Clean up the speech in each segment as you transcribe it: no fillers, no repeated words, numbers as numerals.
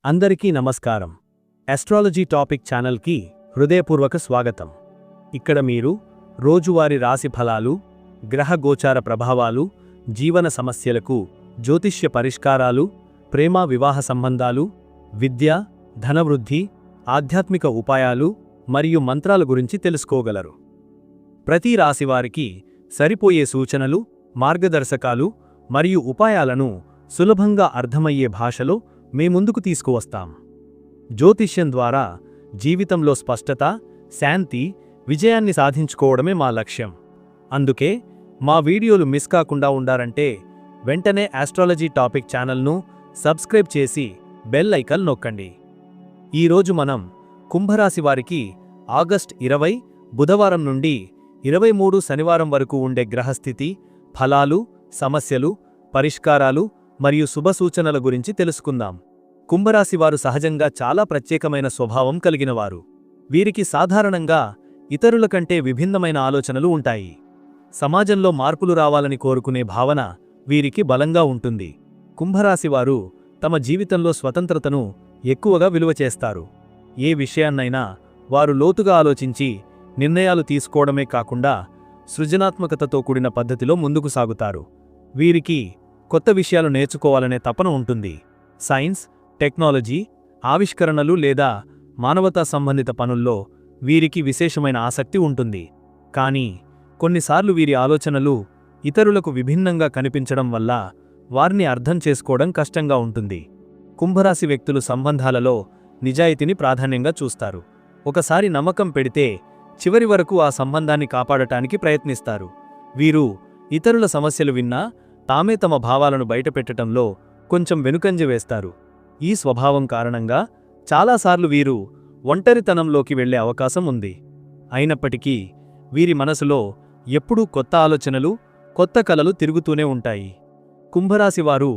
అందరికీ నమస్కారం. Astrology topic ఛానల్కి హృదయపూర్వక స్వాగతం. ఇక్కడ మీరు రోజువారీ రాశి ఫలాలు, గ్రహ గోచార ప్రభావాలు, జీవన సమస్యలకు జ్యోతిష్య పరిష్కారాలు, ప్రేమ వివాహ సంబంధాలు, విద్య, ధనవృద్ధి, ఆధ్యాత్మిక ఉపాయాలు మరియు మంత్రాల గురించి తెలుసుకోగలరు. ప్రతి రాశివారికి సరిపోయే సూచనలు, మార్గదర్శకాలు మరియు ఉపాయాలను సులభంగా అర్థమయ్యే భాషలో మీ ముందుకు తీసుకువస్తాం. జ్యోతిష్యం ద్వారా జీవితంలో స్పష్టత, శాంతి, విజయాన్ని సాధించుకోవడమే మా లక్ష్యం. అందుకే మా వీడియోలు మిస్ కాకుండా ఉండాలంటే వెంటనే ఆస్ట్రాలజీ టాపిక్ ఛానల్ను సబ్స్క్రైబ్ చేసి బెల్ ఐకాన్ నొక్కండి. ఈరోజు మనం కుంభరాశి వారికి ఆగస్ట్ 20 బుధవారం నుండి 23 శనివారం వరకు ఉండే గ్రహస్థితి, ఫలాలు, సమస్యలు, పరిష్కారాలు మరియు శుభసూచనల గురించి తెలుసుకుందాం. కుంభరాశివారు సహజంగా చాలా ప్రత్యేకమైన స్వభావం కలిగినవారు. వీరికి సాధారణంగా ఇతరుల కంటే విభిన్నమైన ఆలోచనలు ఉంటాయి. సమాజంలో మార్పులు రావాలని కోరుకునే భావన వీరికి బలంగా ఉంటుంది. కుంభరాశివారు తమ జీవితంలో స్వతంత్రతను ఎక్కువగా విలువ చేస్తారు. ఏ విషయాన్నైనా వారు లోతుగా ఆలోచించి నిర్ణయాలు తీసుకోవడమే కాకుండా సృజనాత్మకతతో కూడిన పద్ధతిలో ముందుకు సాగుతారు. వీరికి కొత్త విషయాలు నేర్చుకోవాలనే తపన ఉంటుంది. సైన్స్, టెక్నాలజీ, ఆవిష్కరణలు లేదా మానవతా సంబంధిత పనుల్లో వీరికి విశేషమైన ఆసక్తి ఉంటుంది. కానీ కొన్నిసార్లు వీరి ఆలోచనలు ఇతరులకు విభిన్నంగా కనిపించడం వల్ల వారిని అర్థం చేసుకోవడం కష్టంగా ఉంటుంది. కుంభరాశి వ్యక్తులు సంబంధాలలో నిజాయితీని ప్రాధాన్యంగా చూస్తారు. ఒకసారి నమ్మకం పెడితే చివరి వరకు ఆ సంబంధాన్ని కాపాడటానికి ప్రయత్నిస్తారు. వీరు ఇతరుల సమస్యలు విన్నా తామే తమ భావాలను బయటపెట్టడంలో కొంచెం వెనుకంజ వేస్తారు. ఈ స్వభావం కారణంగా చాలాసార్లు వీరు ఒంటరితనంలోకి వెళ్లే అవకాశం ఉంది. అయినప్పటికీ వీరి మనసులో ఎప్పుడూ కొత్త ఆలోచనలు, కొత్త కలలు తిరుగుతూనే ఉంటాయి. కుంభరాశివారు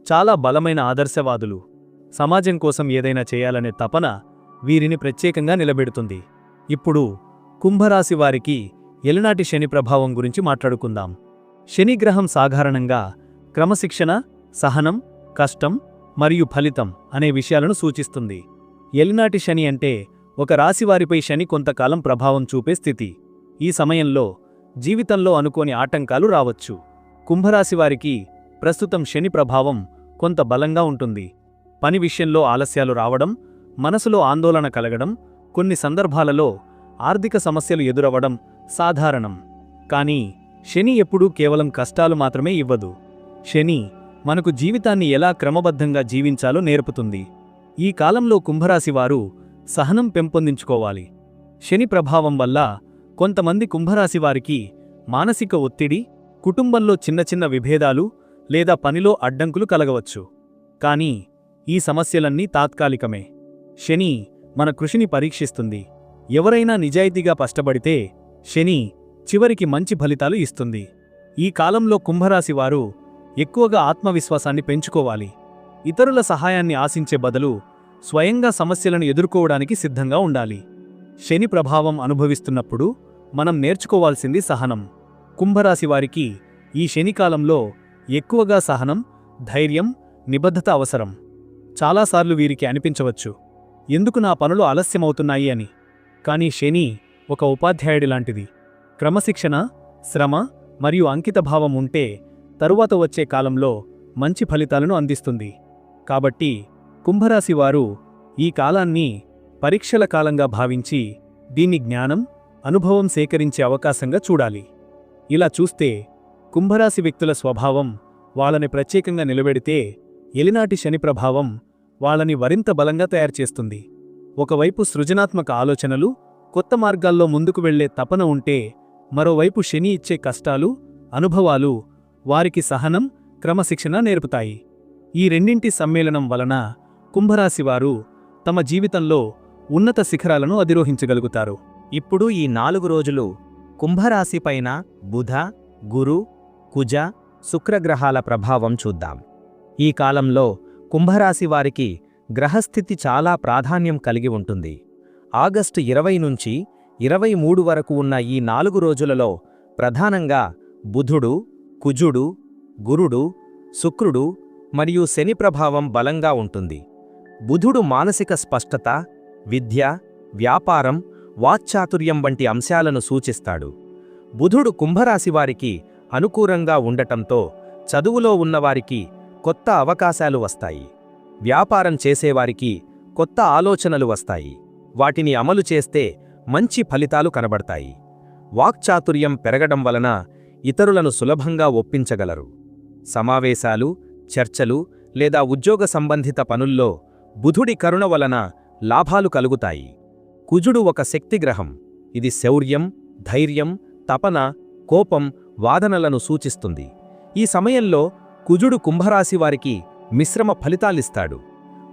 చాలా బలమైన ఆదర్శవాదులు. సమాజం కోసం ఏదైనా చేయాలనే తపన వీరిని ప్రత్యేకంగా నిలబెడుతుంది. ఇప్పుడు కుంభరాశివారికి ఎలనాటి శని ప్రభావం గురించి మాట్లాడుకుందాం. శనిగ్రహం సాధారణంగా క్రమశిక్షణ, సహనం, కష్టం మరియు ఫలితం అనే విషయాలను సూచిస్తుంది. ఎలినాటి శని అంటే ఒక రాశివారిపై శని కొంతకాలం ప్రభావం చూపే స్థితి. ఈ సమయంలో జీవితంలో అనుకోని ఆటంకాలు రావచ్చు. కుంభరాశివారికి ప్రస్తుతం శని ప్రభావం కొంత బలంగా ఉంటుంది. పని విషయంలో ఆలస్యాలు రావడం, మనసులో ఆందోళన కలగడం, కొన్ని సందర్భాలలో ఆర్థిక సమస్యలు ఎదురవడం సాధారణం. కానీ శని ఎప్పుడూ కేవలం కష్టాలు మాత్రమే ఇవ్వదు. శని మనకు జీవితాన్ని ఎలా క్రమబద్ధంగా జీవించాలో నేర్పుతుంది. ఈ కాలంలో కుంభరాశివారు సహనం పెంపొందించుకోవాలి. శని ప్రభావం వల్ల కొంతమంది కుంభరాశివారికి మానసిక ఒత్తిడి, కుటుంబంలో చిన్న చిన్న విభేదాలు లేదా పనిలో అడ్డంకులు కలగవచ్చు. కానీ ఈ సమస్యలన్నీ తాత్కాలికమే. శని మన కృషిని పరీక్షిస్తుంది. ఎవరైనా నిజాయితీగా కష్టపడితే శని చివరికి మంచి ఫలితాలు ఇస్తుంది. ఈ కాలంలో కుంభరాశివారు ఎక్కువగా ఆత్మవిశ్వాసాన్ని పెంచుకోవాలి. ఇతరుల సహాయాన్ని ఆశించే బదులు స్వయంగా సమస్యలను ఎదుర్కోవడానికి సిద్ధంగా ఉండాలి. శని ప్రభావం అనుభవిస్తున్నప్పుడు మనం నేర్చుకోవాల్సింది సహనం. కుంభరాశివారికి ఈ శనికాలంలో ఎక్కువగా సహనం, ధైర్యం, నిబద్ధత అవసరం. చాలాసార్లు వీరికి అనిపించవచ్చు, ఎందుకు నా పనులు ఆలస్యమవుతున్నాయి అని. కానీ శని ఒక ఉపాధ్యాయుడిలాంటిది. క్రమశిక్షణ, శ్రమ మరియు అంకితభావం ఉంటే తరువాత వచ్చే కాలంలో మంచి ఫలితాలను అందిస్తుంది. కాబట్టి కుంభరాశివారు ఈ కాలాన్ని పరీక్షల కాలంగా భావించి దీన్ని జ్ఞానం, అనుభవం సేకరించే అవకాశంగా చూడాలి. ఇలా చూస్తే కుంభరాశి వ్యక్తుల స్వభావం వాళ్ళని ప్రత్యేకంగా నిలబెడితే, ఎలినాటి శని ప్రభావం వాళ్ళని మరింత బలంగా తయారుచేస్తుంది. ఒకవైపు సృజనాత్మక ఆలోచనలు, కొత్త మార్గాల్లో ముందుకు వెళ్లే తపన ఉంటే, మరోవైపు శని ఇచ్చే కష్టాలు, అనుభవాలు వారికి సహనం, క్రమశిక్షణ నేర్పుతాయి. ఈ రెండింటి సమ్మేళనం వలన కుంభరాశివారు తమ జీవితంలో ఉన్నత శిఖరాలను అధిరోహించగలుగుతారు. ఇప్పుడు ఈ 4 రోజులు కుంభరాశిపైన బుధ, గురు, కుజ, శుక్రగ్రహాల ప్రభావం చూద్దాం. ఈ కాలంలో కుంభరాశివారికి గ్రహస్థితి చాలా ప్రాధాన్యం కలిగి ఉంటుంది. ఆగస్టు 20 నుంచి 23 వరకు ఉన్న ఈ 4 రోజులలో ప్రధానంగా బుధుడు, కుజుడు, గురుడు, శుక్రుడు మరియు శని ప్రభావం బలంగా ఉంటుంది. బుధుడు మానసిక స్పష్టత, విద్య, వ్యాపారం, వాక్చాతుర్యం వంటి అంశాలను సూచిస్తాడు. బుధుడు కుంభరాశివారికి అనుకూలంగా ఉండటంతో చదువులో ఉన్నవారికి కొత్త అవకాశాలు వస్తాయి. వ్యాపారం చేసేవారికి కొత్త ఆలోచనలు వస్తాయి. వాటిని అమలు చేస్తే మంచి ఫలితాలు కనబడతాయి. వాక్చాతుర్యం పెరగడం వలన ఇతరులను సులభంగా ఒప్పించగలరు. సమావేశాలు, చర్చలు లేదా ఉద్యోగ సంబంధిత పనుల్లో బుధుడి కరుణ వలన లాభాలు కలుగుతాయి. కుజుడు ఒక శక్తిగ్రహం. ఇది శౌర్యం, ధైర్యం, తపన, కోపం, వాదనలను సూచిస్తుంది. ఈ సమయంలో కుజుడు కుంభరాశివారికి మిశ్రమ ఫలితాలిస్తాడు.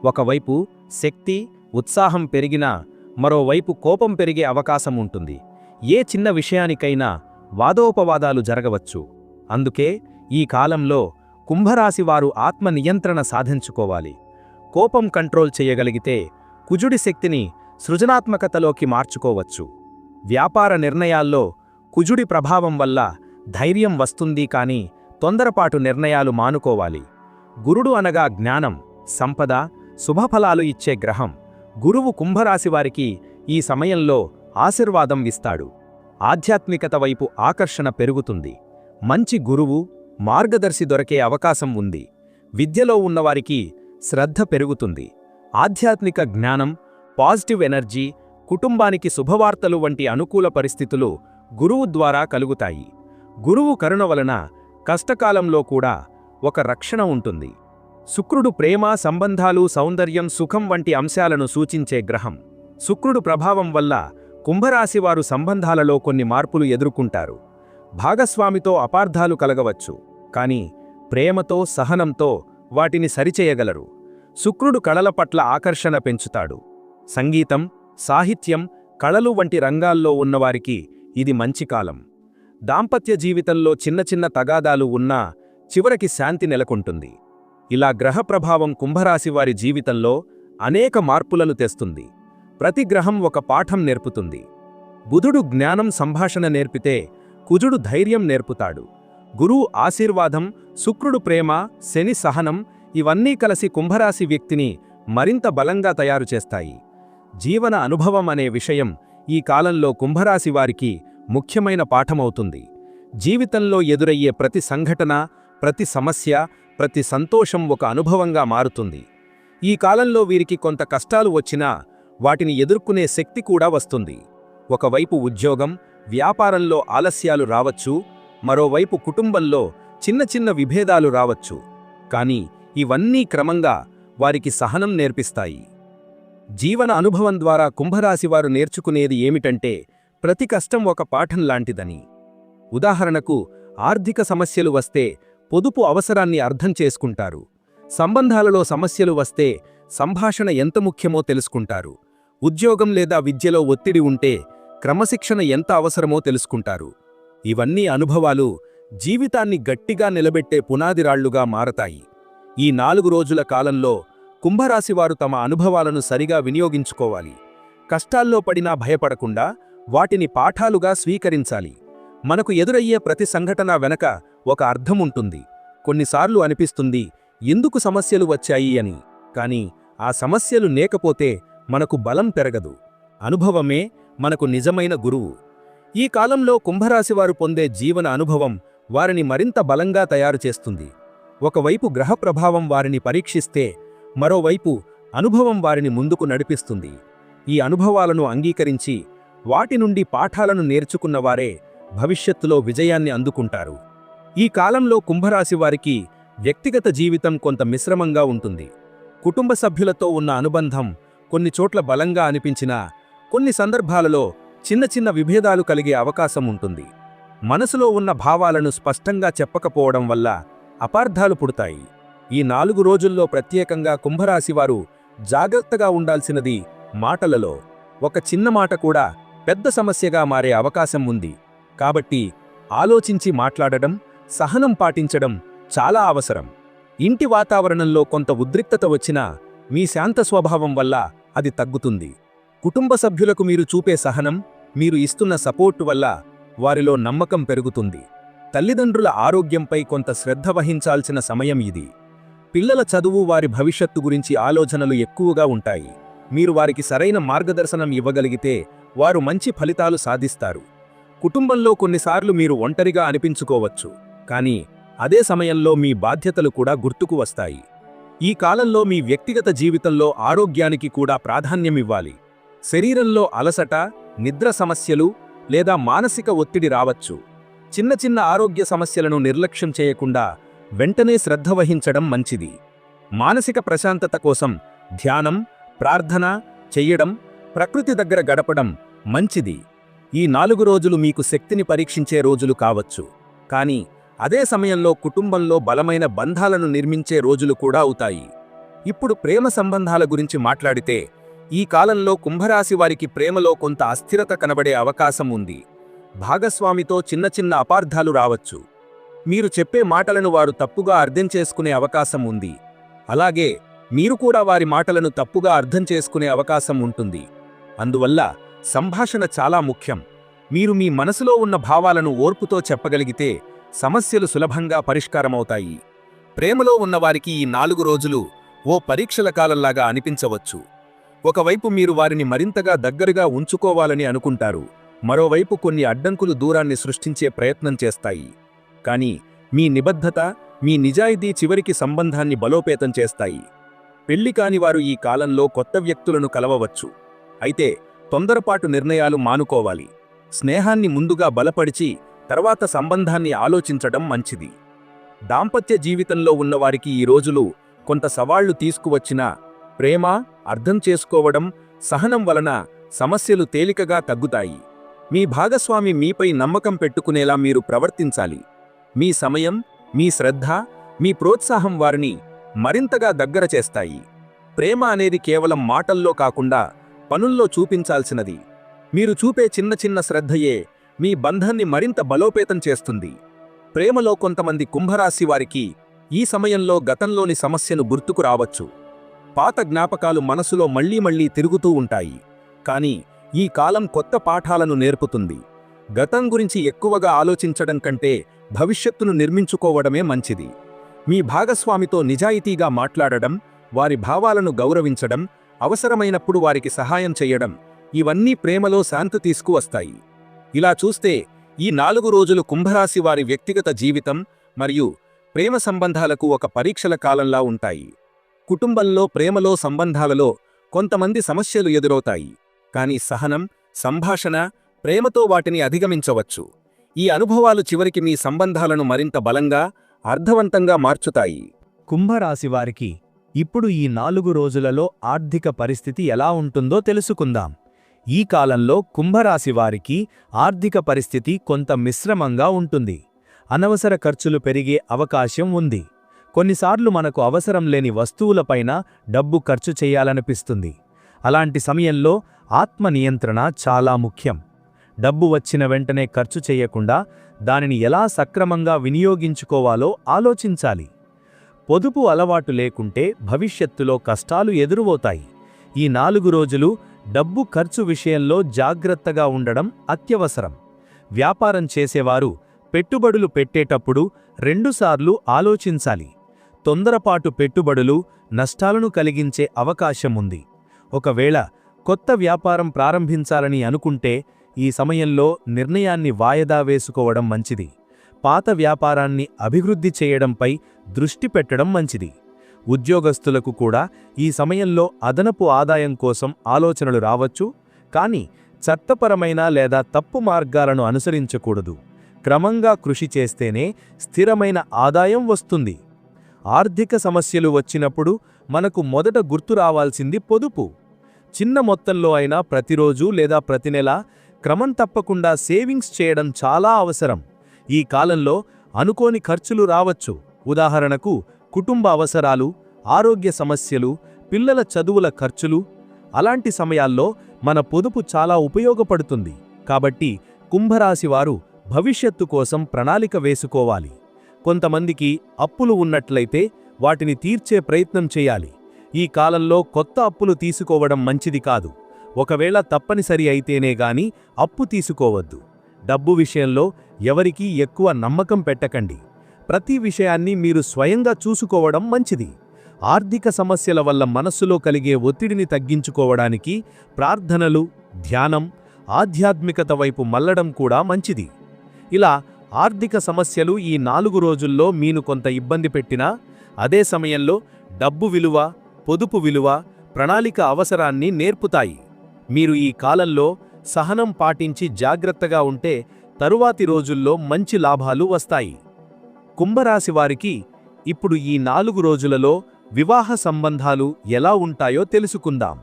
ఒకవైపు శక్తి, ఉత్సాహం పెరిగినా మరోవైపు కోపం పెరిగే అవకాశం ఉంటుంది. ఏ చిన్న విషయానికైనా వాదోపవాదాలు జరగవచ్చు. అందుకే ఈ కాలంలో కుంభరాశివారు ఆత్మ నియంత్రణ సాధించుకోవాలి. కోపం కంట్రోల్ చేయగలిగితే కుజుడి శక్తిని సృజనాత్మకతలోకి మార్చుకోవచ్చు. వ్యాపార నిర్ణయాల్లో కుజుడి ప్రభావం వల్ల ధైర్యం వస్తుంది, కానీ తొందరపాటు నిర్ణయాలు మానుకోవాలి. గురుడు అనగా జ్ఞానం, సంపద, శుభఫలాలు ఇచ్చే గ్రహం. గురువు కుంభరాశివారికి ఈ సమయంలో ఆశీర్వాదం ఇస్తాడు. ఆధ్యాత్మికత వైపు ఆకర్షణ పెరుగుతుంది. మంచి గురువు, మార్గదర్శి దొరికే అవకాశం ఉంది. విద్యలో ఉన్నవారికి శ్రద్ధ పెరుగుతుంది. ఆధ్యాత్మిక జ్ఞానం, పాజిటివ్ ఎనర్జీ, కుటుంబానికి శుభవార్తలు వంటి అనుకూల పరిస్థితులు గురువు ద్వారా కలుగుతాయి. గురువు కరుణ వలన కష్టకాలంలో కూడా ఒక రక్షణ ఉంటుంది. శుక్రుడు ప్రేమ, సంబంధాలు, సౌందర్యం, సుఖం వంటి అంశాలను సూచించే గ్రహం. శుక్రుడు ప్రభావం వల్ల కుంభరాశివారు సంబంధాలలో కొన్ని మార్పులు ఎదుర్కొంటారు. భాగస్వామితో అపార్థాలు కలగవచ్చు, కానీ ప్రేమతో, సహనంతో వాటిని సరిచేయగలరు. శుక్రుడు కళల పట్ల ఆకర్షణ పెంచుతాడు. సంగీతం, సాహిత్యం, కళలు వంటి రంగాల్లో ఉన్నవారికి ఇది మంచి కాలం. దాంపత్య జీవితంలో చిన్న చిన్న తగాదాలు ఉన్నా చివరికి శాంతి నెలకొంటుంది. ఇలా గ్రహ ప్రభావం కుంభరాశివారి జీవితంలో అనేక మార్పులను తెస్తుంది. ప్రతి గ్రహం ఒక పాఠం నేర్పుతుంది. బుధుడు జ్ఞానం, సంభాషణ నేర్పితే కుజుడు ధైర్యం నేర్పుతాడు. గురువు ఆశీర్వాదం, శుక్రుడు ప్రేమ, శని సహనం, ఇవన్నీ కలిసి కుంభరాశి వ్యక్తిని మరింత బలంగా తయారు చేస్తాయి. జీవన అనుభవం అనే విషయం ఈ కాలంలో కుంభరాశివారికి ముఖ్యమైన పాఠమవుతుంది. జీవితంలో ఎదురయ్యే ప్రతి సంఘటన, ప్రతి సమస్య, ప్రతి సంతోషం ఒక అనుభవంగా మారుతుంది. ఈ కాలంలో వీరికి కొంత కష్టాలు వచ్చినా వాటిని ఎదుర్కొనే శక్తి కూడా వస్తుంది. ఒకవైపు ఉద్యోగం, వ్యాపారంలో ఆలస్యాలు రావచ్చు, మరోవైపు కుటుంబంలో చిన్న చిన్న విభేదాలు రావచ్చు. కానీ ఇవన్నీ క్రమంగా వారికి సహనం నేర్పిస్తాయి. జీవన అనుభవం ద్వారా కుంభరాశివారు నేర్చుకునేది ఏమిటంటే, ప్రతి కష్టం ఒక పాఠం లాంటిదని. ఉదాహరణకు, ఆర్థిక సమస్యలు వస్తే పొదుపు అవసరాన్ని అర్థం చేసుకుంటారు. సంబంధాలలో సమస్యలు వస్తే సంభాషణ ఎంత ముఖ్యమో తెలుసుకుంటారు. ఉద్యోగం లేదా విద్యలో ఒత్తిడి ఉంటే క్రమశిక్షణ ఎంత అవసరమో తెలుసుకుంటారు. ఇవన్నీ అనుభవాలు జీవితాన్ని గట్టిగా నిలబెట్టే పునాదిరాళ్లుగా మారతాయి. ఈ 4 రోజుల కాలంలో కుంభరాశివారు తమ అనుభవాలను సరిగా వినియోగించుకోవాలి. కష్టాల్లో పడినా భయపడకుండా వాటిని పాఠాలుగా స్వీకరించాలి. మనకు ఎదురయ్యే ప్రతి సంఘటన వెనక ఒక అర్థం ఉంటుంది. కొన్నిసార్లు అనిపిస్తుంది, ఎందుకు సమస్యలు వచ్చాయి అని. కానీ ఆ సమస్యలు లేకపోతే మనకు బలం పెరగదు. అనుభవమే మనకు నిజమైన గురువు. ఈ కాలంలో కుంభరాశివారు పొందే జీవన అనుభవం వారిని మరింత బలంగా తయారు చేస్తుంది. ఒకవైపు గ్రహ ప్రభావం వారిని పరీక్షిస్తే, మరోవైపు అనుభవం వారిని ముందుకు నడిపిస్తుంది. ఈ అనుభవాలను అంగీకరించి వాటి నుండి పాఠాలను నేర్చుకున్నవారే భవిష్యత్తులో విజయాన్ని అందుకుంటారు. ఈ కాలంలో కుంభరాశివారికి వ్యక్తిగత జీవితం కొంత మిశ్రమంగా ఉంటుంది. కుటుంబ సభ్యులతో ఉన్న అనుబంధం కొన్ని చోట్ల బలంగా అనిపించినా, కొన్ని సందర్భాలలో చిన్న చిన్న విభేదాలు కలిగే అవకాశం ఉంటుంది. మనసులో ఉన్న భావాలను స్పష్టంగా చెప్పకపోవడం వల్ల అపార్థాలు పుడతాయి. ఈ 4 రోజుల్లో ప్రత్యేకంగా కుంభరాశివారు జాగ్రత్తగా ఉండాల్సినది మాటలలో. ఒక చిన్న మాట కూడా పెద్ద సమస్యగా మారే అవకాశం ఉంది. కాబట్టి ఆలోచించి మాట్లాడడం, సహనం పాటించడం చాలా అవసరం. ఇంటి వాతావరణంలో కొంత ఉద్రిక్తత వచ్చినా మీ శాంత స్వభావం వల్ల అది తగ్గుతుంది. కుటుంబ సభ్యులకు మీరు చూపే సహనం, మీరు ఇస్తున్న సపోర్టు వల్ల వారిలో నమ్మకం పెరుగుతుంది. తల్లిదండ్రుల ఆరోగ్యంపై కొంత శ్రద్ధ వహించాల్సిన సమయం ఇది. పిల్లల చదువు వారి భవిష్యత్తు గురించి ఆలోచనలు ఎక్కువగా ఉంటాయి. మీరు వారికి సరైన మార్గదర్శనం ఇవ్వగలిగితే వారు మంచి ఫలితాలు సాధిస్తారు. కుటుంబంలో కొన్నిసార్లు మీరు ఒంటరిగా అనిపించుకోవచ్చు, కానీ అదే సమయంలో మీ బాధ్యతలు కూడా గుర్తుకు వస్తాయి. ఈ కాలంలో మీ వ్యక్తిగత జీవితంలో ఆరోగ్యానికి కూడా ప్రాధాన్యమివ్వాలి. శరీరంలో అలసట, నిద్ర సమస్యలు లేదా మానసిక ఒత్తిడి రావచ్చు. చిన్న చిన్న ఆరోగ్య సమస్యలను నిర్లక్ష్యం చేయకుండా వెంటనే శ్రద్ధ వహించడం మంచిది. మానసిక ప్రశాంతత కోసం ధ్యానం, ప్రార్థన చెయ్యడం, ప్రకృతి దగ్గర గడపడం మంచిది. ఈ 4 రోజులు మీకు శక్తిని పరీక్షించే రోజులు కావచ్చు, కానీ అదే సమయంలో కుటుంబంలో బలమైన బంధాలను నిర్మించే రోజులు కూడా అవుతాయి. ఇప్పుడు ప్రేమ సంబంధాల గురించి మాట్లాడితే, ఈ కాలంలో కుంభరాశి వారికి ప్రేమలో కొంత అస్థిరత కనబడే అవకాశం ఉంది. భాగస్వామితో చిన్న చిన్న అపార్థాలు రావచ్చు. మీరు చెప్పే మాటలను వారు తప్పుగా అర్థం చేసుకునే అవకాశం ఉంది. అలాగే మీరు కూడా వారి మాటలను తప్పుగా అర్థం చేసుకునే అవకాశం ఉంటుంది. అందువల్ల సంభాషణ చాలా ముఖ్యం. మీరు మీ మనసులో ఉన్న భావాలను ఓర్పుతో చెప్పగలిగితే సమస్యలు సులభంగా పరిష్కారమవుతాయి. ప్రేమలో ఉన్నవారికి ఈ 4 రోజులు ఓ పరీక్షల కాలంలాగా అనిపించవచ్చు. ఒకవైపు మీరు వారిని మరింతగా దగ్గరగా ఉంచుకోవాలని అనుకుంటారు, మరోవైపు కొన్ని అడ్డంకులు దూరాన్ని సృష్టించే ప్రయత్నం చేస్తాయి. కానీ మీ నిబద్ధత, మీ నిజాయితీ చివరికి సంబంధాన్ని బలోపేతం చేస్తాయి. పెళ్లి కాని వారు ఈ కాలంలో కొత్త వ్యక్తులను కలవవచ్చు. అయితే తొందరపాటు నిర్ణయాలు మానుకోవాలి. స్నేహాన్ని ముందుగా బలపరిచి తర్వాత సంబంధాన్ని ఆలోచించడం మంచిది. దాంపత్య జీవితంలో ఉన్నవారికి ఈ రోజులు కొంత సవాళ్లు తీసుకువచ్చినా ప్రేమ, అర్థం చేసుకోవడం, సహనం వలన సమస్యలు తేలికగా తగ్గుతాయి. మీ భాగస్వామి మీపై నమ్మకం పెట్టుకునేలా మీరు ప్రవర్తించాలి. మీ సమయం, మీ శ్రద్ధ, మీ ప్రోత్సాహం వారిని మరింతగా దగ్గర చేస్తాయి. ప్రేమ అనేది కేవలం మాటల్లో కాకుండా పనుల్లో చూపించాల్సినది. మీరు చూపే చిన్న చిన్న శ్రద్ధయే మీ బంధాన్ని మరింత బలోపేతం చేస్తుంది. ప్రేమలో కొంతమంది కుంభరాశి వారికి ఈ సమయంలో గతంలోని సమస్యను గుర్తుకు రావచ్చు. పాత జ్ఞాపకాలు మనసులో మళ్లీ తిరుగుతూ ఉంటాయి. కానీ ఈ కాలం కొత్త పాఠాలను నేర్పుతుంది. గతం గురించి ఎక్కువగా ఆలోచించడం కంటే భవిష్యత్తును నిర్మించుకోవడమే మంచిది. మీ భాగస్వామితో నిజాయితీగా మాట్లాడడం, వారి భావాలను గౌరవించడం, అవసరమైనప్పుడు వారికి సహాయం చేయడం, ఇవన్నీ ప్రేమలో శాంతి తీసుకువస్తాయి. ఇలా చూస్తే ఈ 4 రోజులు కుంభరాశి వారి వ్యక్తిగత జీవితం మరియు ప్రేమ సంబంధాలకు ఒక పరీక్షల కాలంలా ఉంటాయి. కుటుంబంలో, ప్రేమలో, సంబంధాలలో కొంతమంది సమస్యలు ఎదురవుతాయి. కానీ సహనం, సంభాషణ, ప్రేమతో వాటిని అధిగమించవచ్చు. ఈ అనుభవాలు చివరికి మీ సంబంధాలను మరింత బలంగా, అర్థవంతంగా మార్చుతాయి. కుంభరాశివారికి ఇప్పుడు ఈ 4 రోజులలో ఆర్థిక పరిస్థితి ఎలా ఉంటుందో తెలుసుకుందాం. ఈ కాలంలో కుంభరాశివారికి ఆర్థిక పరిస్థితి కొంత మిశ్రమంగా ఉంటుంది. అనవసర ఖర్చులు పెరిగే అవకాశం ఉంది. కొన్నిసార్లు మనకు అవసరం లేని వస్తువులపైన డబ్బు ఖర్చు చేయాలనిపిస్తుంది. అలాంటి సమయంలో ఆత్మ నియంత్రణ చాలా ముఖ్యం. డబ్బు వచ్చిన వెంటనే ఖర్చు చేయకుండా దానిని ఎలా సక్రమంగా వినియోగించుకోవాలో ఆలోచించాలి. పొదుపు అలవాటు లేకుంటే భవిష్యత్తులో కష్టాలు ఎదురవుతాయి. ఈ 4 రోజులు డబ్బు ఖర్చు విషయంలో జాగ్రత్తగా ఉండడం అత్యవసరం. వ్యాపారం చేసేవారు పెట్టుబడులు పెట్టేటప్పుడు 2 సార్లు ఆలోచించాలి. తొందరపాటు పెట్టుబడులు నష్టాలను కలిగించే అవకాశం ఉంది. ఒకవేళ కొత్త వ్యాపారం ప్రారంభించాలని అనుకుంటే ఈ సమయంలో నిర్ణయాన్ని వాయిదా వేసుకోవడం మంచిది. పాత వ్యాపారాన్ని అభివృద్ధి చేయడంపై దృష్టి పెట్టడం మంచిది. ఉద్యోగస్తులకు కూడా ఈ సమయంలో అదనపు ఆదాయం కోసం ఆలోచనలు రావచ్చు, కానీ చట్టపరమైన లేదా తప్పు మార్గాలను అనుసరించకూడదు. క్రమంగా కృషి చేస్తేనే స్థిరమైన ఆదాయం వస్తుంది. ఆర్థిక సమస్యలు వచ్చినప్పుడు మనకు మొదట గుర్తు రావాల్సింది పొదుపు. చిన్న మొత్తంలో అయినా ప్రతిరోజు లేదా ప్రతి నెల క్రమం తప్పకుండా సేవింగ్స్ చేయడం చాలా అవసరం. ఈ కాలంలో అనుకోని ఖర్చులు రావచ్చు. ఉదాహరణకు కుటుంబ అవసరాలు, ఆరోగ్య సమస్యలు, పిల్లల చదువుల ఖర్చులు. అలాంటి సమయాల్లో మన పొదుపు చాలా ఉపయోగపడుతుంది. కాబట్టి కుంభరాశివారు భవిష్యత్తు కోసం ప్రణాళిక వేసుకోవాలి. కొంతమందికి అప్పులు ఉన్నట్లయితే వాటిని తీర్చే ప్రయత్నం చేయాలి. ఈ కాలంలో కొత్త అప్పులు తీసుకోవడం మంచిది కాదు. ఒకవేళ తప్పనిసరి అయితేనే గాని అప్పు తీసుకోవద్దు. డబ్బు విషయంలో ఎవరికీ ఎక్కువ నమ్మకం పెట్టకండి. ప్రతి విషయాన్ని మీరు స్వయంగా చూసుకోవడం మంచిది. ఆర్థిక సమస్యల వల్ల మనస్సులో కలిగే ఒత్తిడిని తగ్గించుకోవడానికి ప్రార్థనలు, ధ్యానం, ఆధ్యాత్మికత వైపు మళ్లడం కూడా మంచిది. ఇలా ఆర్థిక సమస్యలు ఈ 4 రోజుల్లో మీను కొంత ఇబ్బంది పెట్టినా, అదే సమయంలో డబ్బు విలువ, పొదుపు విలువ, ప్రణాళిక అవసరాన్ని నేర్పుతాయి. మీరు ఈ కాలంలో సహనం పాటించి జాగ్రత్తగా ఉంటే తరువాతి రోజుల్లో మంచి లాభాలు వస్తాయి. కుంభరాశి వారికి ఇప్పుడు ఈ 4 రోజులలో వివాహ సంబంధాలు ఎలా ఉంటాయో తెలుసుకుందాం.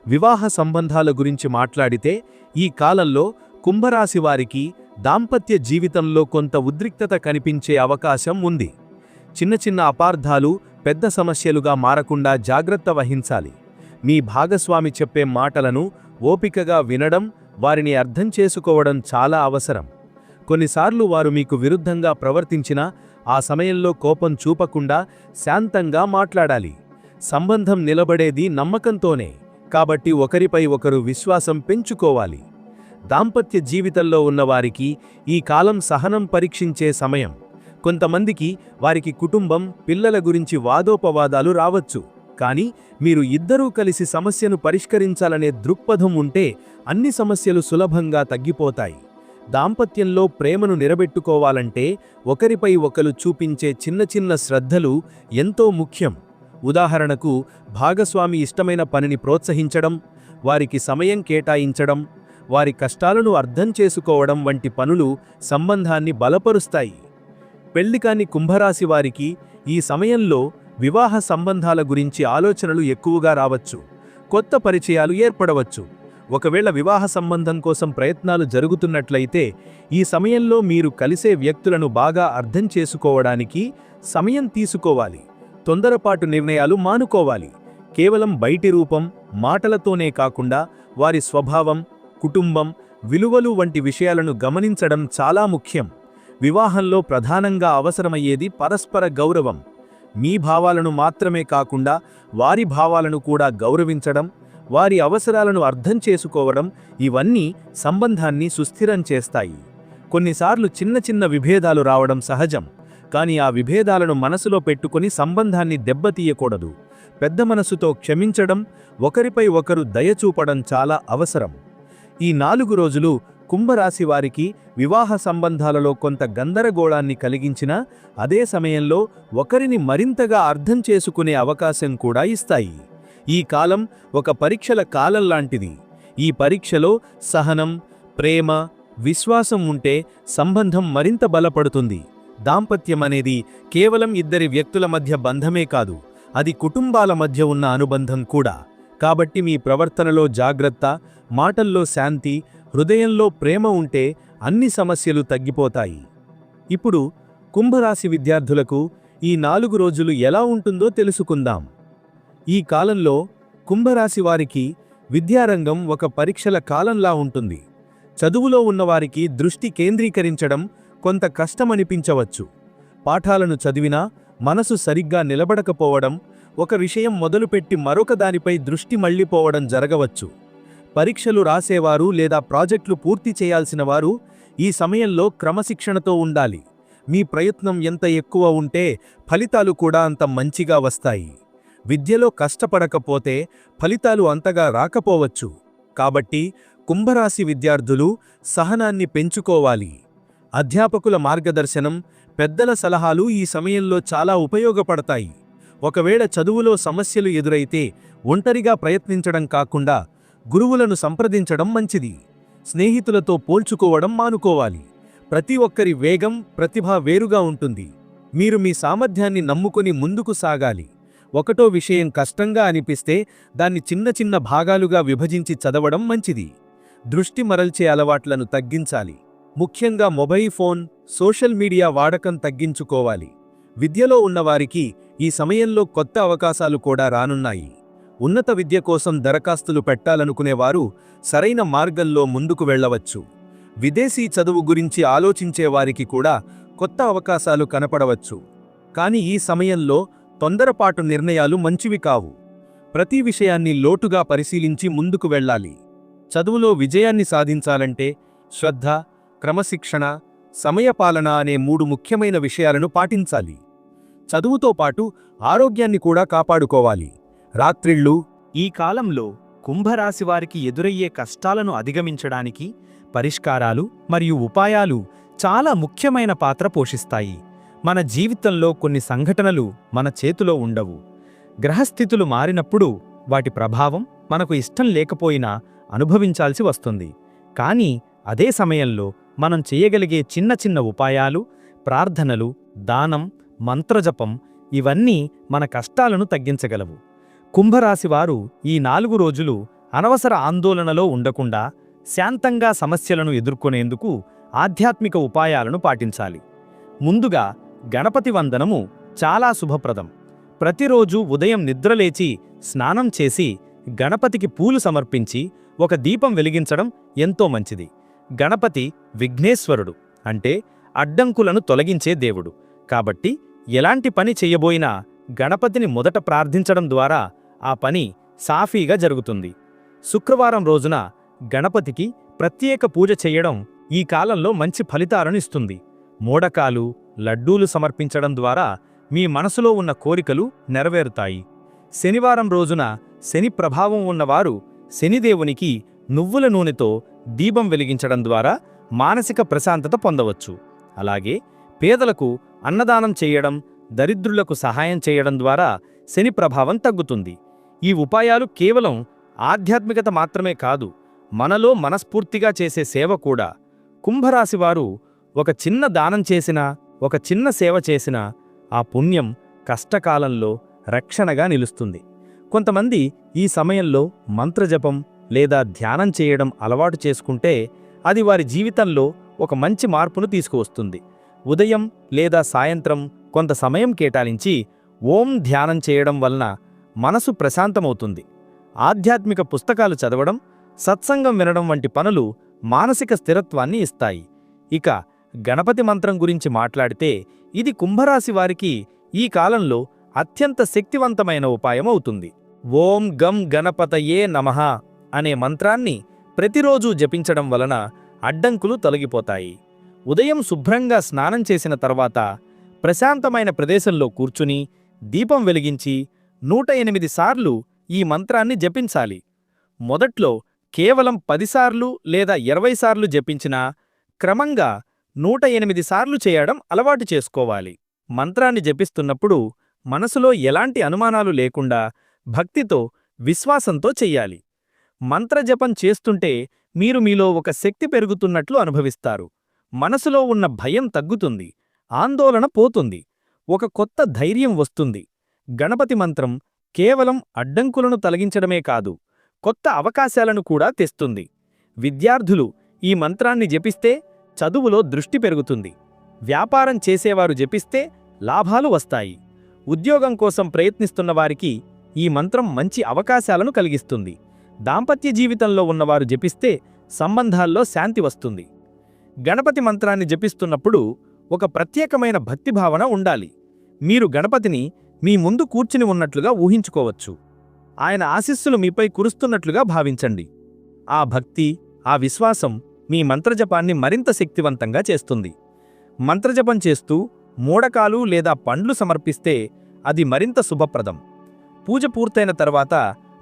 వివాహ సంబంధాల గురించి మాట్లాడితే ఈ కాలంలో కుంభరాశి వారికి దాంపత్య జీవితంలో కొంత ఉద్రిక్తత కనిపించే అవకాశం ఉంది. చిన్న చిన్న అపార్థాలు పెద్ద సమస్యలుగా మారకుండా జాగ్రత్త వహించాలి. మీ భాగస్వామి చెప్పే మాటలను ఓపికగా వినడం, వారిని అర్థం చేసుకోవడం చాలా అవసరం. కొన్నిసార్లు వారు మీకు విరుద్ధంగా ప్రవర్తించినా ఆ సమయంలో కోపం చూపకుండా శాంతంగా మాట్లాడాలి. సంబంధం నిలబడేది నమ్మకంతోనే, కాబట్టి ఒకరిపై ఒకరు విశ్వాసం పెంచుకోవాలి. దాంపత్య జీవితంలో ఉన్నవారికి ఈ కాలం సహనం పరీక్షించే సమయం. కొంతమందికి వారికి కుటుంబం, పిల్లల గురించి వాదోపవాదాలు రావచ్చు. కానీ మీరు ఇద్దరూ కలిసి సమస్యను పరిష్కరించాలనే దృక్పథం ఉంటే అన్ని సమస్యలు సులభంగా తగ్గిపోతాయి. దాంపత్యంలో ప్రేమను నిలబెట్టుకోవాలంటే ఒకరిపై ఒకరు చూపించే చిన్న చిన్న శ్రద్ధలు ఎంతో ముఖ్యం. ఉదాహరణకు, భాగస్వామి ఇష్టమైన పనిని ప్రోత్సహించడం, వారికి సమయం కేటాయించడం, వారి కష్టాలను అర్థం చేసుకోవడం వంటి పనులు సంబంధాన్ని బలపరుస్తాయి. పెళ్లికాని కుంభరాశి వారికి ఈ సమయంలో వివాహ సంబంధాల గురించి ఆలోచనలు ఎక్కువగా రావచ్చు. కొత్త పరిచయాలు ఏర్పడవచ్చు. ఒకవేళ వివాహ సంబంధం కోసం ప్రయత్నాలు జరుగుతున్నట్లయితే ఈ సమయంలో మీరు కలిసే వ్యక్తులను బాగా అర్థం చేసుకోవడానికి సమయం తీసుకోవాలి. తొందరపాటు నిర్ణయాలు మానుకోవాలి. కేవలం బయటి రూపం, మాటలతోనే కాకుండా వారి స్వభావం, కుటుంబం, విలువలు వంటి విషయాలను గమనించడం చాలా ముఖ్యం. వివాహంలో ప్రధానంగా అవసరమయ్యేది పరస్పర గౌరవం. మీ భావాలను మాత్రమే కాకుండా వారి భావాలను కూడా గౌరవించడం, వారి అవసరాలను అర్థం చేసుకోవడం, ఇవన్నీ సంబంధాన్ని సుస్థిరం చేస్తాయి. కొన్నిసార్లు చిన్న చిన్న విభేదాలు రావడం సహజం. కానీ ఆ విభేదాలను మనసులో పెట్టుకుని సంబంధాన్ని దెబ్బతీయకూడదు. పెద్ద మనసుతో క్షమించడం, ఒకరిపై ఒకరు దయ చూపడం చాలా అవసరం. ఈ 4 రోజులు కుంభరాశి వారికి వివాహ సంబంధాలలో కొంత గందరగోళాన్ని కలిగించినా, అదే సమయంలో ఒకరిని మరింతగా అర్థం చేసుకునే అవకాశం కూడా ఇస్తాయి. ఈ కాలం ఒక పరీక్షల కాలం లాంటిది. ఈ పరీక్షలో సహనం, ప్రేమ, విశ్వాసం ఉంటే సంబంధం మరింత బలపడుతుంది. దాంపత్యమనేది కేవలం ఇద్దరి వ్యక్తుల మధ్య బంధమే కాదు, అది కుటుంబాల మధ్య ఉన్న అనుబంధం కూడా. కాబట్టి మీ ప్రవర్తనలో జాగ్రత్త, మాటల్లో శాంతి, హృదయంలో ప్రేమ ఉంటే అన్ని సమస్యలు తగ్గిపోతాయి. ఇప్పుడు కుంభరాశి విద్యార్థులకు ఈ 4 రోజులు ఎలా ఉంటుందో తెలుసుకుందాం. ఈ కాలంలో కుంభరాశి వారికి విద్యారంగం ఒక పరీక్షల కాలంలా ఉంటుంది. చదువులో ఉన్నవారికి దృష్టి కేంద్రీకరించడం కొంత కష్టమనిపించవచ్చు. పాఠాలను చదివినా మనసు సరిగ్గా నిలబడకపోవడం, ఒక విషయం మొదలుపెట్టి మరొక దానిపై దృష్టి మళ్లిపోవడం జరగవచ్చు. పరీక్షలు రాసేవారు లేదా ప్రాజెక్టులు పూర్తి చేయాల్సిన వారు ఈ సమయంలో క్రమశిక్షణతో ఉండాలి. మీ ప్రయత్నం ఎంత ఎక్కువ ఉంటే ఫలితాలు కూడా అంత మంచిగా వస్తాయి. విద్యలో కష్టపడకపోతే ఫలితాలు అంతగా రాకపోవచ్చు. కాబట్టి కుంభరాశి విద్యార్థులు సహనాన్ని పెంచుకోవాలి. అధ్యాపకుల మార్గదర్శనం, పెద్దల సలహాలు ఈ సమయంలో చాలా ఉపయోగపడతాయి. ఒకవేళ చదువులో సమస్యలు ఎదురైతే ఒంటరిగా ప్రయత్నించడం కాకుండా గురువులను సంప్రదించడం మంచిది. స్నేహితులతో పోల్చుకోవడం మానుకోవాలి. ప్రతి ఒక్కరి వేగం, ప్రతిభ వేరుగా ఉంటుంది. మీరు మీ సామర్థ్యాన్ని నమ్ముకుని ముందుకు సాగాలి. ఒకటో విషయం కష్టంగా అనిపిస్తే దాన్ని చిన్న చిన్న భాగాలుగా విభజించి చదవడం మంచిది. దృష్టి మరల్చే అలవాట్లను తగ్గించాలి. ముఖ్యంగా మొబైల్ ఫోన్, సోషల్ మీడియా వాడకం తగ్గించుకోవాలి. విద్యలో ఉన్నవారికి ఈ సమయంలో కొత్త అవకాశాలు కూడా రానున్నాయి. ఉన్నత విద్య కోసం దరఖాస్తులు పెట్టాలనుకునేవారు సరైన మార్గంలో ముందుకు వెళ్ళవచ్చు. విదేశీ చదువు గురించి ఆలోచించేవారికి కూడా కొత్త అవకాశాలు కనపడవచ్చు. కానీ ఈ సమయంలో తొందరపాటు నిర్ణయాలు మంచివి కావు. ప్రతి విషయాన్ని లోటుగా పరిశీలించి ముందుకు వెళ్ళాలి. చదువులో విజయాన్ని సాధించాలంటే శ్రద్ధ, క్రమశిక్షణ, సమయపాలన అనే 3 ముఖ్యమైన విషయాలను పాటించాలి. చదువుతో పాటు ఆరోగ్యాన్ని కూడా కాపాడుకోవాలి. రాత్రిళ్ళు ఈ కాలంలో కుంభరాశివారికి ఎదురయ్యే కష్టాలను అధిగమించడానికి పరిష్కారాలు మరియు ఉపాయాలు చాలా ముఖ్యమైన పాత్ర పోషిస్తాయి. మన జీవితంలో కొన్ని సంఘటనలు మన చేతిలో ఉండవు. గ్రహస్థితులు మారినప్పుడు వాటి ప్రభావం మనకు ఇష్టం లేకపోయినా అనుభవించాల్సి వస్తుంది. కానీ అదే సమయంలో మనం చేయగలిగే చిన్న చిన్న ఉపాయాలు, ప్రార్థనలు, దానం, మంత్రజపం ఇవన్నీ మన కష్టాలను తగ్గించగలవు. కుంభరాశివారు ఈ 4 రోజులు అనవసర ఆందోళనలో ఉండకుండా శాంతంగా సమస్యలను ఎదుర్కొనేందుకు ఆధ్యాత్మిక ఉపాయాలను పాటించాలి. ముందుగా గణపతి వందనము చాలా శుభప్రదం. ప్రతిరోజు ఉదయం నిద్రలేచి స్నానం చేసి గణపతికి పూలు సమర్పించి ఒక దీపం వెలిగించడం ఎంతో మంచిది. గణపతి విఘ్నేశ్వరుడు, అంటే అడ్డంకులను తొలగించే దేవుడు. కాబట్టి ఎలాంటి పని చెయ్యబోయినా గణపతిని మొదట ప్రార్థించడం ద్వారా ఆ పని సాఫీగా జరుగుతుంది. శుక్రవారం రోజున గణపతికి ప్రత్యేక పూజ చెయ్యడం ఈ కాలంలో మంచి ఫలితాలను ఇస్తుంది. మోడకాలు, లడ్డూలు సమర్పించడం ద్వారా మీ మనసులో ఉన్న కోరికలు నెరవేరుతాయి. శనివారం రోజున శని ప్రభావం ఉన్నవారు శనిదేవునికి నువ్వుల నూనెతో దీపం వెలిగించడం ద్వారా మానసిక ప్రశాంతత పొందవచ్చు. అలాగే పేదలకు అన్నదానం చేయడం, దరిద్రులకు సహాయం చేయడం ద్వారా శని ప్రభావం తగ్గుతుంది. ఈ ఉపాయాలు కేవలం ఆధ్యాత్మికత మాత్రమే కాదు, మనలో మనస్ఫూర్తిగా చేసే సేవ కూడా. కుంభరాశివారు ఒక చిన్న దానం చేసినా, ఒక చిన్న సేవ చేసినా ఆ పుణ్యం కష్టకాలంలో రక్షణగా నిలుస్తుంది. కొంతమంది ఈ సమయంలో మంత్రజపం లేదా ధ్యానం చేయడం అలవాటు చేసుకుంటే అది వారి జీవితంలో ఒక మంచి మార్పును తీసుకువస్తుంది. ఉదయం లేదా సాయంత్రం కొంత సమయం కేటాయించి ఓం ధ్యానం చేయడం వలన మనసు ప్రశాంతమవుతుంది. ఆధ్యాత్మిక పుస్తకాలు చదవడం, సత్సంగం వినడం వంటి పనులు మానసిక స్థిరత్వాన్ని ఇస్తాయి. ఇక గణపతి మంత్రం గురించి మాట్లాడితే ఇది కుంభరాశి వారికి ఈ కాలంలో అత్యంత శక్తివంతమైన ఉపాయం అవుతుంది. ఓం గం గణపతయే నమః అనే మంత్రాన్ని ప్రతిరోజూ జపించడం వలన అడ్డంకులు తొలగిపోతాయి. ఉదయం శుభ్రంగా స్నానం చేసిన తర్వాత ప్రశాంతమైన ప్రదేశంలో కూర్చుని దీపం వెలిగించి 108 సార్లు ఈ మంత్రాన్ని జపించాలి. మొదట్లో కేవలం 10 సార్లు లేదా 20 సార్లు జపించినా క్రమంగా 108 సార్లు చేయడం అలవాటు చేసుకోవాలి. మంత్రాన్ని జపిస్తున్నప్పుడు మనసులో ఎలాంటి అనుమానాలు లేకుండా భక్తితో, విశ్వాసంతో చెయ్యాలి. మంత్రజపం చేస్తుంటే మీరు మీలో ఒక శక్తి పెరుగుతున్నట్లు అనుభవిస్తారు. మనసులో ఉన్న భయం తగ్గుతుంది, ఆందోళన పోతుంది, ఒక కొత్త ధైర్యం వస్తుంది. గణపతి మంత్రం కేవలం అడ్డంకులను తొలగించడమే కాదు, కొత్త అవకాశాలను కూడా తెస్తుంది. విద్యార్థులు ఈ మంత్రాన్ని జపిస్తే చదువులో దృష్టి పెరుగుతుంది. వ్యాపారం చేసేవారు జపిస్తే లాభాలు వస్తాయి. ఉద్యోగం కోసం ప్రయత్నిస్తున్న వారికి ఈ మంత్రం మంచి అవకాశాలను కలిగిస్తుంది. దాంపత్య జీవితంలో ఉన్నవారు జపిస్తే సంబంధాల్లో శాంతి వస్తుంది. గణపతి మంత్రాన్ని జపిస్తున్నప్పుడు ఒక ప్రత్యేకమైన భక్తిభావన ఉండాలి. మీరు గణపతిని మీ ముందు కూర్చుని ఉన్నట్లుగా ఊహించుకోవచ్చు. ఆయన ఆశీస్సులు మీపై కురుస్తున్నట్లుగా భావించండి. ఆ భక్తి, ఆ విశ్వాసం మీ మంత్రజపాన్ని మరింత శక్తివంతంగా చేస్తుంది. మంత్రజపం చేస్తూ మోడకాలు లేదా పండ్లు సమర్పిస్తే అది మరింత శుభప్రదం. పూజ పూర్తయిన తర్వాత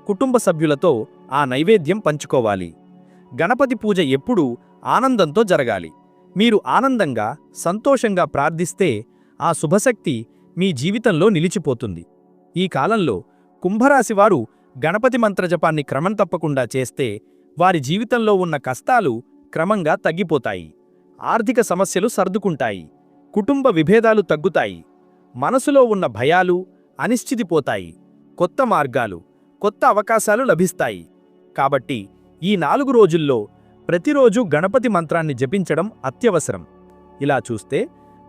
కుటుంబ సభ్యులతో ఆ నైవేద్యం పంచుకోవాలి. గణపతి పూజ ఎప్పుడూ ఆనందంతో జరగాలి. మీరు ఆనందంగా, సంతోషంగా ప్రార్థిస్తే ఆ శుభశక్తి మీ జీవితంలో నిలిచిపోతుంది. ఈ కాలంలో కుంభరాశివారు గణపతి మంత్రజపాన్ని క్రమం తప్పకుండా చేస్తే వారి జీవితంలో ఉన్న కష్టాలు క్రమంగా తగ్గిపోతాయి. ఆర్థిక సమస్యలు సర్దుకుంటాయి. కుటుంబ విభేదాలు తగ్గుతాయి. మనసులో ఉన్న భయాలు, అనిశ్చితి పోతాయి. కొత్త మార్గాలు, కొత్త అవకాశాలు లభిస్తాయి. కాబట్టి ఈ 4 రోజుల్లో ప్రతిరోజు గణపతి మంత్రాన్ని జపించడం అత్యవసరం. ఇలా చూస్తే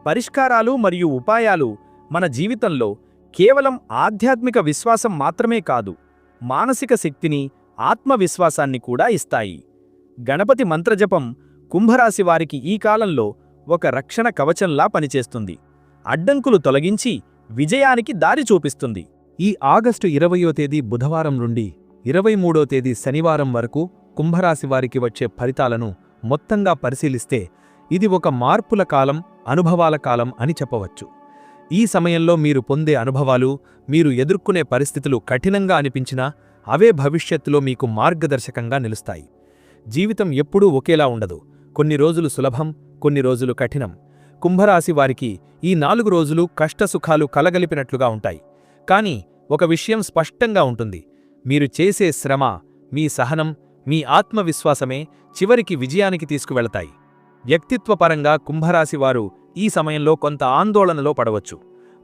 పరిష్కారాలు మరియు ఉపాయాలు మన జీవితంలో కేవలం ఆధ్యాత్మిక విశ్వాసం మాత్రమే కాదు, మానసిక శక్తిని, ఆత్మవిశ్వాసాన్ని కూడా ఇస్తాయి. గణపతి మంత్రజపం కుంభరాశి వారికి ఈ కాలంలో ఒక రక్షణ కవచంలా పనిచేస్తుంది. అడ్డంకులు తొలగించి విజయానికి దారి చూపిస్తుంది. ఈ ఆగస్టు 20వ తేదీ బుధవారం నుండి 23వ తేదీ శనివారం వరకు కుంభరాశి వారికి వచ్చే ఫలితాలను మొత్తంగా పరిశీలిస్తే ఇది ఒక మార్పుల కాలం, అనుభవాల కాలం అని చెప్పవచ్చు. ఈ సమయంలో మీరు పొందే అనుభవాలు, మీరు ఎదుర్కొనే పరిస్థితులు కఠినంగా అనిపించినా అవే భవిష్యత్తులో మీకు మార్గదర్శకంగా నిలుస్తాయి. జీవితం ఎప్పుడూ ఒకేలా ఉండదు. కొన్ని రోజులు సులభం, కొన్ని రోజులు కఠినం. కుంభరాశి వారికి ఈ 4 రోజులు కష్టసుఖాలు కలగలిపినట్లుగా ఉంటాయి. కానీ ఒక విషయం స్పష్టంగా ఉంటుంది: మీరు చేసే శ్రమ, మీ సహనం, మీ ఆత్మవిశ్వాసమే చివరికి విజయానికి తీసుకువెళతాయి. వ్యక్తిత్వపరంగా కుంభరాశివారు ఈ సమయంలో కొంత ఆందోళనలో పడవచ్చు.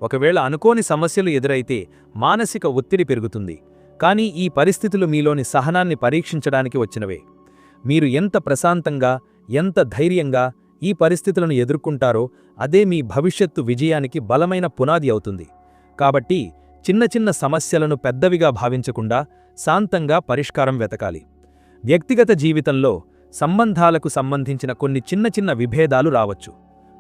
ఒకవేళ అనుకోని సమస్యలు ఎదురైతే మానసిక ఒత్తిడి పెరుగుతుంది. కానీ ఈ పరిస్థితులు మీలోని సహనాన్ని పరీక్షించడానికి వచ్చినవే. మీరు ఎంత ప్రశాంతంగా, ఎంత ధైర్యంగా ఈ పరిస్థితులను ఎదుర్కొంటారో అదే మీ భవిష్యత్తు విజయానికి బలమైన పునాది అవుతుంది. కాబట్టి చిన్న చిన్న సమస్యలను పెద్దవిగా భావించకుండా శాంతంగా పరిష్కారం వెతకాలి. వ్యక్తిగత జీవితంలో సంబంధాలకు సంబంధించిన కొన్ని చిన్న చిన్న విభేదాలు రావచ్చు.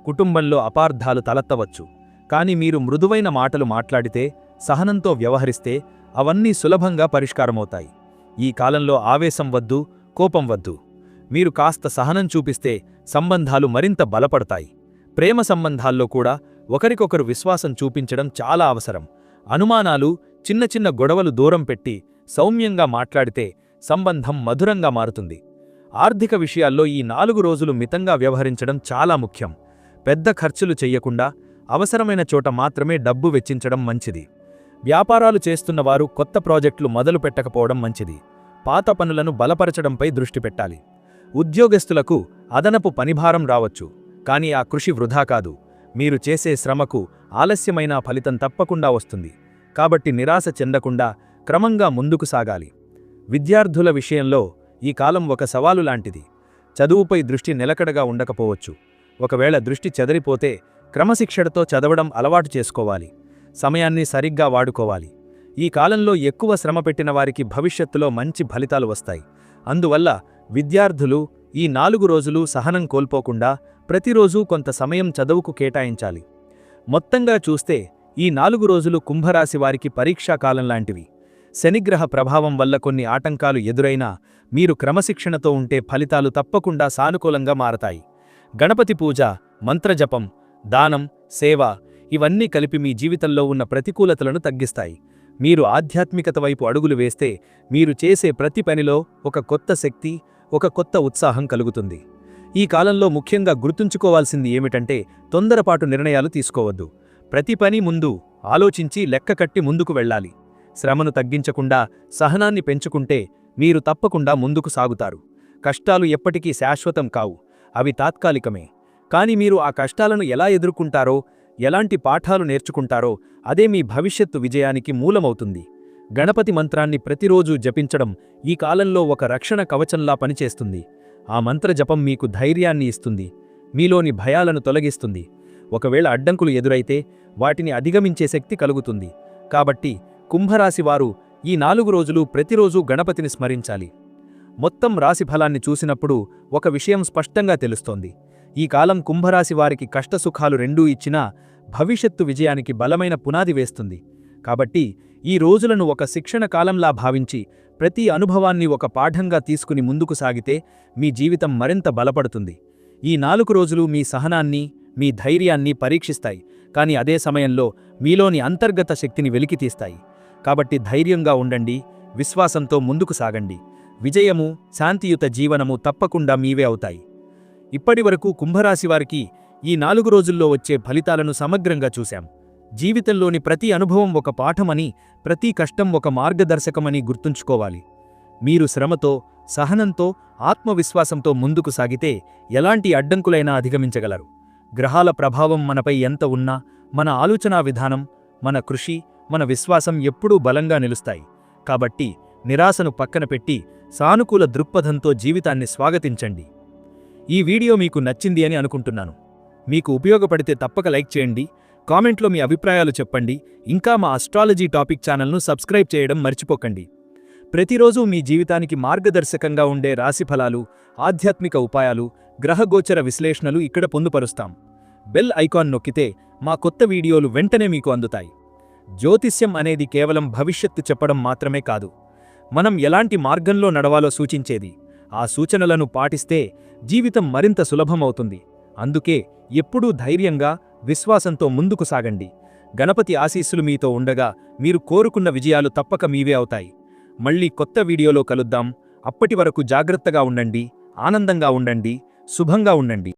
కుటుంబంలో అపార్థాలు తలెత్తవచ్చు. కానీ మీరు మృదువైన మాటలు మాట్లాడితే, సహనంతో వ్యవహరిస్తే అవన్నీ సులభంగా పరిష్కారమవుతాయి. ఈ కాలంలో ఆవేశం వద్దు, కోపం వద్దు. మీరు కాస్త సహనం చూపిస్తే సంబంధాలు మరింత బలపడతాయి. ప్రేమ సంబంధాల్లో కూడా ఒకరికొకరు విశ్వాసం చూపించడం చాలా అవసరం. అనుమానాలు, చిన్న చిన్న గొడవలు దూరం పెట్టి సౌమ్యంగా మాట్లాడితే సంబంధం మధురంగా మారుతుంది. ఆర్థిక విషయాల్లో ఈ 4 రోజులు మితంగా వ్యవహరించడం చాలా ముఖ్యం. పెద్ద ఖర్చులు చెయ్యకుండా అవసరమైన చోట మాత్రమే డబ్బు వెచ్చించడం మంచిది. వ్యాపారాలు చేస్తున్నవారు కొత్త ప్రాజెక్టులు మొదలు పెట్టకపోవడం మంచిది. పాత పనులను బలపరచడంపై దృష్టి పెట్టాలి. ఉద్యోగస్తులకు అదనపు పనిభారం రావచ్చు. కానీ ఆ కృషి వృధా కాదు. మీరు చేసే శ్రమకు ఆలస్యమైన ఫలితం తప్పకుండా వస్తుంది. కాబట్టి నిరాశ చెందకుండా క్రమంగా ముందుకు సాగాలి. విద్యార్థుల విషయంలో ఈ కాలం ఒక సవాలు లాంటిది. చదువుపై దృష్టి నిలకడగా ఉండకపోవచ్చు. ఒకవేళ దృష్టి చెదరిపోతే క్రమశిక్షణతో చదవడం అలవాటు చేసుకోవాలి. సమయాన్ని సరిగ్గా వాడుకోవాలి. ఈ కాలంలో ఎక్కువ శ్రమ పెట్టిన వారికి భవిష్యత్తులో మంచి ఫలితాలు వస్తాయి. అందువల్ల విద్యార్థులు ఈ 4 రోజులు సహనం కోల్పోకుండా ప్రతిరోజూ కొంత సమయం చదువుకు కేటాయించాలి. మొత్తంగా చూస్తే ఈ 4 రోజులు కుంభరాశి వారికి పరీక్షాకాలం లాంటివి. శనిగ్రహ ప్రభావం వల్ల కొన్ని ఆటంకాలు ఎదురైనా మీరు క్రమశిక్షణతో ఉంటే ఫలితాలు తప్పకుండా సానుకూలంగా మారతాయి. గణపతి పూజ, మంత్రజపం, దానం, సేవ ఇవన్నీ కలిపి మీ జీవితంలో ఉన్న ప్రతికూలతలను తగ్గిస్తాయి. మీరు ఆధ్యాత్మికత వైపు అడుగులు వేస్తే మీరు చేసే ప్రతి పనిలో ఒక కొత్త శక్తి, ఒక కొత్త ఉత్సాహం కలుగుతుంది. ఈ కాలంలో ముఖ్యంగా గుర్తుంచుకోవాల్సింది ఏమిటంటే తొందరపాటు నిర్ణయాలు తీసుకోవద్దు. ప్రతి పని ముందు ఆలోచించి లెక్కకట్టి ముందుకు వెళ్ళాలి. శ్రమను తగ్గించకుండా సహనాన్ని పెంచుకుంటే మీరు తప్పకుండా ముందుకు సాగుతారు. కష్టాలు ఎప్పటికీ శాశ్వతం కావు, అవి తాత్కాలికమే. కానీ మీరు ఆ కష్టాలను ఎలా ఎదుర్కొంటారో, ఎలాంటి పాఠాలు నేర్చుకుంటారో అదే మీ భవిష్యత్తు విజయానికి మూలమవుతుంది. గణపతి మంత్రాన్ని ప్రతిరోజూ జపించడం ఈ కాలంలో ఒక రక్షణ కవచంలా పనిచేస్తుంది. ఆ మంత్రజపం మీకు ధైర్యాన్ని ఇస్తుంది, మీలోని భయాలను తొలగిస్తుంది. ఒకవేళ అడ్డంకులు ఎదురైతే వాటిని అధిగమించే శక్తి కలుగుతుంది. కాబట్టి కుంభరాశివారు ఈ 4 రోజులు ప్రతిరోజూ గణపతిని స్మరించాలి. మొత్తం రాశిఫలాన్ని చూసినప్పుడు ఒక విషయం స్పష్టంగా తెలుస్తోంది. ఈ కాలం కుంభరాశి వారికి కష్టసుఖాలు రెండూ ఇచ్చినా భవిష్యత్తు విజయానికి బలమైన పునాది వేస్తుంది. కాబట్టి ఈ రోజులను ఒక శిక్షణ కాలంలా భావించి ప్రతి అనుభవాన్ని ఒక పాఠంగా తీసుకుని ముందుకు సాగితే మీ జీవితం మరింత బలపడుతుంది. ఈ 4 రోజులు మీ సహనాన్ని, మీ ధైర్యాన్ని పరీక్షిస్తాయి. కానీ అదే సమయంలో మీలోని అంతర్గత శక్తిని వెలికితీస్తాయి. కాబట్టి ధైర్యంగా ఉండండి, విశ్వాసంతో ముందుకు సాగండి. విజయము, శాంతియుత జీవనము తప్పకుండా మీవే అవుతాయి. ఇప్పటివరకు కుంభరాశివారికి ఈ 4 రోజుల్లో వచ్చే ఫలితాలను సమగ్రంగా చూశాం. జీవితంలోని ప్రతి అనుభవం ఒక పాఠమని, ప్రతి కష్టం ఒక మార్గదర్శకమని గుర్తుంచుకోవాలి. మీరు శ్రమతో, సహనంతో, ఆత్మవిశ్వాసంతో ముందుకు సాగితే ఎలాంటి అడ్డంకులైనా అధిగమించగలరు. గ్రహాల ప్రభావం మనపై ఎంత ఉన్నా మన ఆలోచనా విధానం, మన కృషి, మన విశ్వాసం ఎప్పుడూ బలంగా నిలుస్తాయి. కాబట్టి నిరాశను పక్కన పెట్టి సానుకూల దృక్పథంతో జీవితాన్ని స్వాగతించండి. ఈ వీడియో మీకు నచ్చింది అని అనుకుంటున్నాను. మీకు ఉపయోగపడితే తప్పక లైక్ చేయండి, కామెంట్లో మీ అభిప్రాయాలు చెప్పండి. ఇంకా మా అస్ట్రాలజీ టాపిక్ ఛానల్ను సబ్స్క్రైబ్ చేయడం మర్చిపోకండి. ప్రతిరోజూ మీ జీవితానికి మార్గదర్శకంగా ఉండే రాశిఫలాలు, ఆధ్యాత్మిక ఉపాయాలు, గ్రహగోచర విశ్లేషణలు ఇక్కడ పొందుపరుస్తాం. బెల్ ఐకాన్ నొక్కితే మా కొత్త వీడియోలు వెంటనే మీకు అందుతాయి. జ్యోతిష్యం అనేది కేవలం భవిష్యత్తు చెప్పడం మాత్రమే కాదు, మనం ఎలాంటి మార్గంలో నడవాలో సూచించేది. ఆ సూచనలను పాటిస్తే జీవితం మరింత సులభమవుతుంది. అందుకే ఎప్పుడూ ధైర్యంగా, విశ్వాసంతో ముందుకు సాగండి. గణపతి ఆశీస్సులు మీతో ఉండగా మీరు కోరుకున్న విజయాలు తప్పక మీవే అవుతాయి. మళ్ళీ కొత్త వీడియోలో కలుద్దాం. అప్పటి వరకు జాగ్రత్తగా ఉండండి, ఆనందంగా ఉండండి, శుభంగా ఉండండి.